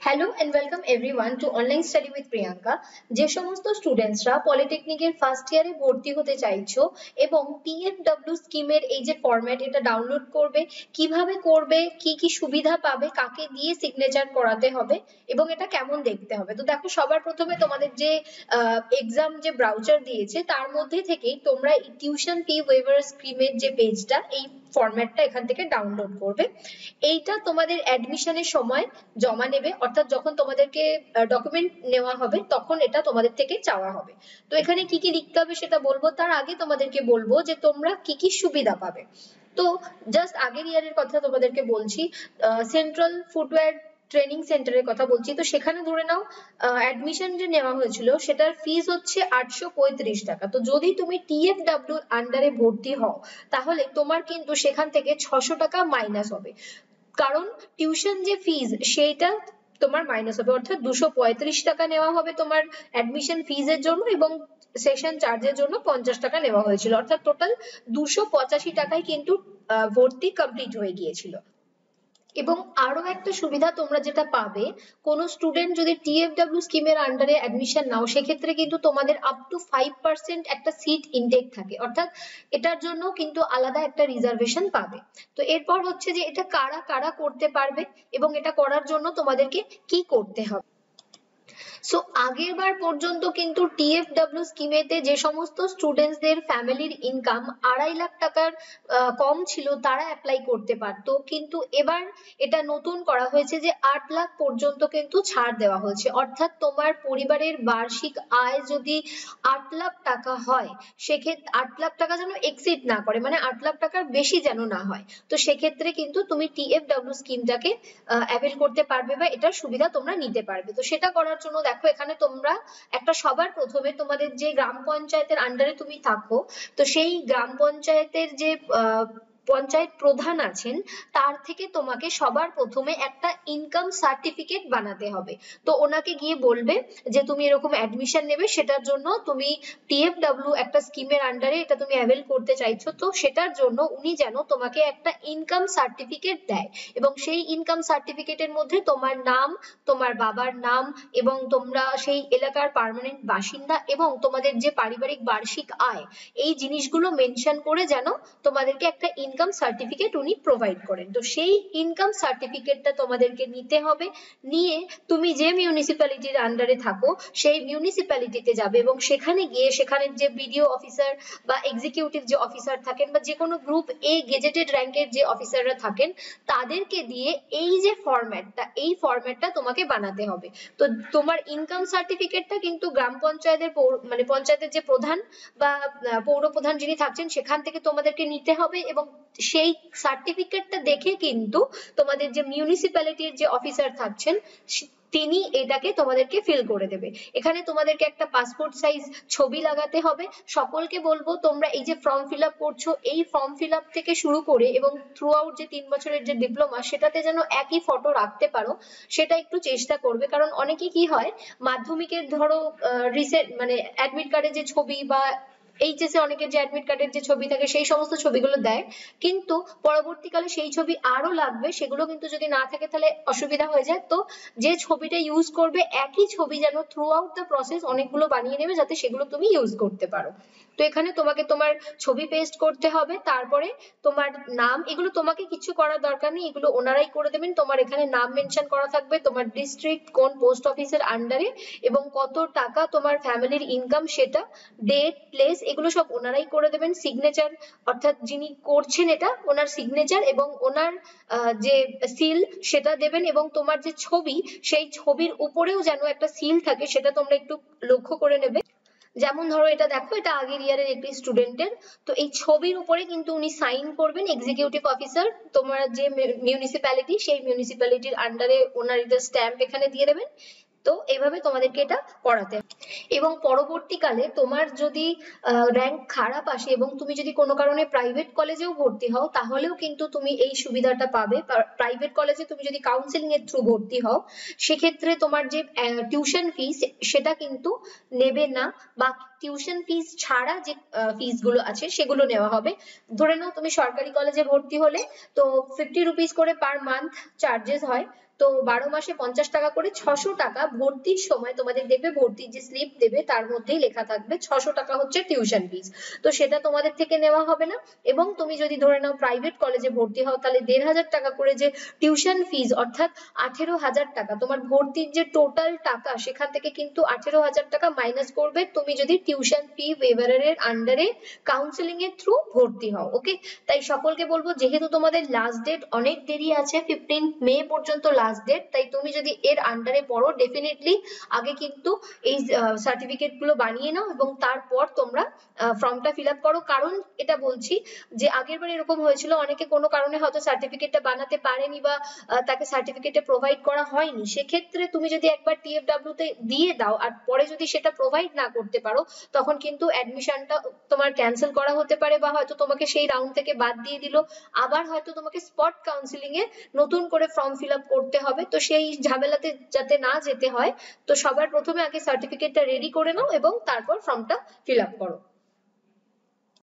Hello and welcome everyone to online study with Priyanka. যে সমস্ত স্টুডেন্টসরা পলিটেকনিকের first ইয়ারে ভর্তি হতে চাইছো এবং পিএফডব্লিউ স্কিমের এই যে ফরম্যাট এটা ডাউনলোড করবে, কিভাবে করবে, কি কি সুবিধা পাবে, কাকে দিয়ে সিগনেচার করাতে হবে এবং এটা কেমন দেখতে হবে। তো দেখো, সবার প্রথমে তোমাদের যে এক্সাম যে ব্রাউচার দিয়েছে তার মধ্যে থেকেই তোমরা এই টিউশন ফি ওয়েভার স্কিমের যে পেজটা, এই ফরম্যাটটা এখান থেকে ডাউনলোড করবে। এইটা তোমাদের অ্যাডমিশনের সময় জমা নেবে, অর্থাৎ যখন তোমাদেরকে ডকুমেন্ট নেওয়া হবে তখন এটা তোমাদের থেকে চাওয়া হবে। তো এখানে কি কি লিখতে হবে সেটা বলবো, তার আগে তোমাদেরকে বলবো যে তোমরা কি কি সুবিধা পাবে। তো জাস্ট আগের ইয়ারের কথা তোমাদেরকে বলছি, সেন্ট্রাল ফুটওয়্যার ট্রেনিং সেন্টারের কথা বলছি। তো সেখানে ধরে নাও অ্যাডমিশন যে নেওয়া হয়েছিল সেটার ফিস হচ্ছে 835 টাকা। তো যদি তুমি টিএফডব্লিউ আন্ডারে ভর্তি হও তাহলে তোমার কিন্তু সেখান থেকে 600 টাকা মাইনাস হবে, কারণ টিউশন যে ফিজ সেইটা তোমার মাইনাস হবে, অর্থাৎ 235 টাকা নেওয়া হবে তোমার অ্যাডমিশন ফিজের জন্য এবং সেশন চার্জের জন্য 50 টাকা নেওয়া হয়েছিল, অর্থাৎ টোটাল 285 টাকায় কিন্তু ভর্তি কমপ্লিট হয়ে গিয়েছিল। এবং আরো একটা সুবিধা তোমরা যেটা পাবে, কোন স্টুডেন্ট যদি টিএফডব্লিউ স্কিমের আন্ডারে অ্যাডমিশন নাও সেক্ষেত্রে কিন্তু তোমাদের আপ টু 5% একটা সিট ইনটেক থাকে, অর্থাৎ এটার জন্য কিন্তু আলাদা একটা রিজার্ভেশন পাবে। তো এরপর হচ্ছে যে এটা কারা কারা করতে পারবে এবং এটা করার জন্য তোমাদেরকে কি করতে হবে। সো আগের বার পর্যন্ত কিন্তু টিএফডব্লিউ স্কিমেতে যে সমস্ত স্টুডেন্টসদের ফ্যামিলির ইনকাম 2.5 লাখ টাকার কম ছিল তারা অ্যাপ্লাই করতে পারতো, কিন্তু এবার এটা নতুন করা হয়েছে যে 8 লাখ পর্যন্ত কিন্তু ছাড় দেওয়া হয়েছে। অর্থাৎ তোমার পরিবারের বার্ষিক আয় যদি 8 লাখ টাকা হয়, সেক্ষেত্রে 8 লাখ টাকা যেন এক্সিড না করে, মানে 8 লাখ টাকার বেশি যেন না হয়। তো সেক্ষেত্রে কিন্তু তুমি টিএফডব্লিউ স্কিমটাকে অ্যাভেল করতে পারবে বা এটার সুবিধা তোমরা নিতে পারবে। তো সেটা করার জন্য দেখো, এখানে তোমরা একটা সবার প্রথমে তোমাদের যে গ্রাম পঞ্চায়েতের আন্ডারে তুমি থাকো, তো সেই গ্রাম পঞ্চায়েতের যে পঞ্চায়েত প্রধান আছেন তার থেকে তোমাকে সবার প্রথমে একটা ইনকাম সার্টিফিকেট বানাতে হবে। তো ওনাকে গিয়ে বলবে যে তুমি এরকম অ্যাডমিশন নেবে, সেটার জন্য তুমি টিএফডব্লিউ একটা স্কিমের আন্ডারে এটা তুমি অ্যাভেল করতে চাইছো, তো সেটার জন্য উনি যেন তোমাকে একটা ইনকাম সার্টিফিকেট দেয় এবং সেই ইনকাম সার্টিফিকেটের মধ্যে তোমার নাম, তোমার বাবার নাম এবং তোমরা সেই এলাকার পার্মানেন্ট বাসিন্দা এবং তোমাদের যে পারিবারিক বার্ষিক আয়, এই জিনিসগুলো মেনশন করে যেন তোমাদেরকে একটা ইনকাম সার্টিফিকেট উনি প্রোভাইড করেন। তো সেই ইনকাম সার্টিফিকেটটা তোমাদেরকে নিতে হবে, নিয়ে তুমি যে মিউনিসিপ্যালিটির আন্ডারে থাকো সেই মিউনিসিপ্যালিটিতে যাবে এবং সেখানে গিয়ে সেখানের যে বিডিও অফিসার বা এক্সিকিউটিভ যে অফিসার থাকেন বা যে কোনো গ্রুপ এ গেজেটেড র্যাঙ্কের যে অফিসাররা থাকেন তাদেরকে দিয়ে এই যে ফরম্যাটটা, এই ফরম্যাটটা তোমাকে বানাতে হবে। তো তোমার ইনকাম সার্টিফিকেটটা কিন্তু গ্রাম পঞ্চায়েতের মানে পঞ্চায়েতের যে প্রধান বা পৌর প্রধান যিনি থাকছেন সেখান থেকে তোমাদেরকে নিতে হবে এবং সেই সার্টিফিকেটটা দেখে কিন্তু তোমাদের যে মিউনিসিপ্যালিটির যে অফিসার থাকছেন তিনি এটাকে তোমাদেরকে ফিল করে দেবে। এখানে তোমাদেরকে একটা পাসপোর্ট সাইজ ছবি লাগাতে হবে। সকলকে বলবো তোমরা এই যে ফর্ম ফিল আপ করছো, এই ফর্ম ফিল আপ থেকে শুরু করে এবং থ্রু আউট যে 3 বছরের যে ডিপ্লোমা সেটাতে যেন একই ফটো রাখতে পারো, সেটা একটু চেষ্টা করবে। কারণ অনেকে কি হয়, মাধ্যমিকের ধরো রিসেন্ট মানে অ্যাডমিট কার্ডে যে ছবি বা এইচএসে অনেকের যে অ্যাডমিট কার্ডের যে ছবি থাকে সেই সমস্ত ছবিগুলো দেয়, কিন্তু পরবর্তীকালে সেই ছবি আরো লাগবে, সেগুলো কিন্তু যদি না থাকে তাহলে অসুবিধা হয়ে যায়। তো যে ছবিটা ইউজ করবে একই ছবি যেন থ্রু আউট দ্য প্রসেস অনেকগুলো বানিয়ে নেবে যাতে সেগুলো তুমি ইউজ করতে পারো। তো এখানে তোমাকে তোমার ছবি পেস্ট করতে হবে, তারপরে তোমার নাম, এগুলো তোমাকে কিছু করার দরকার নেই, এগুলো ওনারাই করে দেবেন। তোমার এখানে নাম মেনশন করা থাকবে, তোমার ডিস্ট্রিক্ট কোন পোস্ট অফিসের আন্ডারে এবং কত টাকা তোমার ফ্যামিলির ইনকাম সেটা, ডেট, প্লেস, এগুলো সব ওনারাই করে দেবেন। সিগনেচার, অর্থাৎ যিনি করছেন এটা ওনার সিগনেচার এবং ওনার যে সিল সেটা দেবেন এবং তোমার যে ছবি সেই ছবির উপরেও যেন একটা সিল থাকে সেটা তোমরা একটু লক্ষ্য করে নেবে। যেমন ধরো এটা দেখো, এটা আগের ইয়ারের একটি স্টুডেন্টের, তো এই ছবির উপরে কিন্তু উনি সাইন করবেন এক্সিকিউটিভ অফিসার, তোমার যে মিউনিসিপ্যালিটি সেই মিউনিসিপ্যালিটির আন্ডারে ওনার এটা স্ট্যাম্প এখানে দিয়ে দেবেন। তো এভাবে তোমাদেরকে এটা করাতে, এবং পরবর্তীকালে তোমার যদি র্যাঙ্ক খারাপ আসে এবং তুমি যদি কোনো কারণে প্রাইভেট কলেজেও ভর্তি হও তাহলেও কিন্তু তুমি এই সুবিধাটা পাবে। প্রাইভেট কলেজে তুমি যদি কাউন্সিলিং এর থ্রু ভর্তি হও সেক্ষেত্রে তোমার যে টিউশন ফিস সেটা কিন্তু নেবে না, বা টিউশন ফিস ছাড়া যে ফিস গুলো আছে সেগুলো নেওয়া হবে। ধরে নাও তুমি সরকারি কলেজে ভর্তি হলে তো 50 রুপিস করে পার মান্থ চার্জেস হয়, তো 12 মাসে 50 টাকা করে 600 টাকা ভর্তির সময় তোমাদের দেখবে ভর্তির যে স্লিপ দেবে তার মধ্যেই লেখা থাকবে 600 টাকা হচ্ছে টিউশন ফিস। তো সেটা তোমাদের থেকে নেওয়া হবে না। এবং তুমি যদি ধরে নাও প্রাইভেট কলেজে ভর্তি হও তাহলে 1500 টাকা করে যে টিউশন ফিস অর্থাৎ 18,000 টাকা তোমার ভর্তির যে টোটাল টাকা সেখান থেকে কিন্তু 18,000 টাকা মাইনাস করবে তুমি যদি টিউশন ফি ওয়েভারের আন্ডারে কাউন্সেলিং এর থ্রু ভর্তি হও। ওকে, তাই সকলকে বলবো যেহেতু তোমাদের লাস্ট ডেট অনেক দেরি আছে 15 মে পর্যন্ত লাস্ট ডেট, তাই তুমি যদি এর আন্ডারে পড়ো ডেফিনেটলি আগে কিন্তু এই সার্টিফিকেট গুলো বানিয়ে নাও এবং তারপর তোমরা ফর্মটা ফিল আপ করো। কারণ এটা বলছি যে আগের বার এরকম হয়েছিল অনেকে কোনো কারণে হয়তো সার্টিফিকেটটা বানাতে পারেনি বা তাকে সার্টিফিকেটে প্রোভাইড করা হয়নি, সেক্ষেত্রে তুমি যদি একবার টিএফডব্লিউ তে দিয়ে দাও আর পরে যদি সেটা প্রোভাইড না করতে পারো তখন কিন্তু অ্যাডমিশনটা তোমার ক্যান্সেল করা হতে পারে বা হয়তো তোমাকে সেই রাউন্ড থেকে বাদ দিয়ে দিল, আবার হয়তো তোমাকে স্পট কাউন্সিলিং এ নতুন করে ফর্ম ফিল আপ করতে হবে। তো সেই ঝামেলাতে যাতে না যেতে হয় তো সবার প্রথমে আগে সার্টিফিকেটটা রেডি করে নাও এবং তারপর ফর্মটা ফিল আপ করো।